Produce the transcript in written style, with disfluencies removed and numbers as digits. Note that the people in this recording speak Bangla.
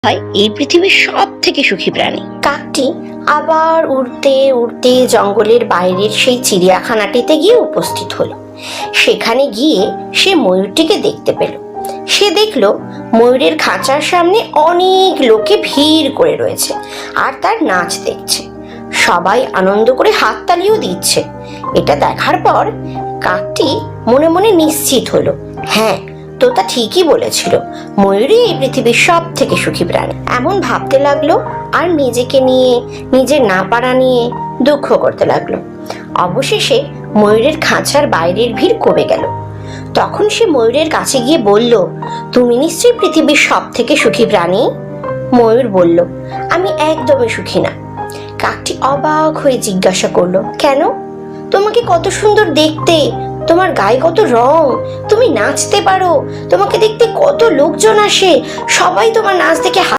হয় এই পৃথিবীর সব থেকে সুখী প্রাণী। কাকটি আবার উড়তে উড়তে জঙ্গলের বাইরের সেই চিড়িয়াখানাটিতে গিয়ে উপস্থিত হলো। সেখানে গিয়ে সে ময়ূরটিকে দেখতে পেল। সে দেখল ময়ূরের খাঁচার সামনে অনেক লোকে ভিড় করে রয়েছে আর তার নাচ দেখছে। সবাই আনন্দ করে হাততালিও দিচ্ছে। এটা দেখার পর কাকটি মনে মনে নিশ্চিত হলো, হ্যাঁ, তোতা ঠিকই বলেছিল, ময়ূরই এই পৃথিবীর সব থেকে সুখী প্রাণী। এমন ভাবতে লাগলো আর নিজেকে নিয়ে, নিজের না পারা নিয়ে দুঃখ করতে লাগলো। অবশেষে ময়ূরের খাঁচার বাইরের ভিড় কমে গেল। তখন সে ময়ূরের কাছে গিয়ে বলল, তুমি নিশ্চয়ই পৃথিবীর সব থেকে সুখী প্রাণী? ময়ূর বলল, আমি একদমই সুখী না। কাকটি অবাক হয়ে জিজ্ঞাসা করলো, কেন? তোমাকে কত সুন্দর দেখতে, তোমার গায়ে কত রং, তুমি নাচতে পারো, তোমাকে দেখতে কত লোকজন আসে, সবাই তোমার নাচ দেখে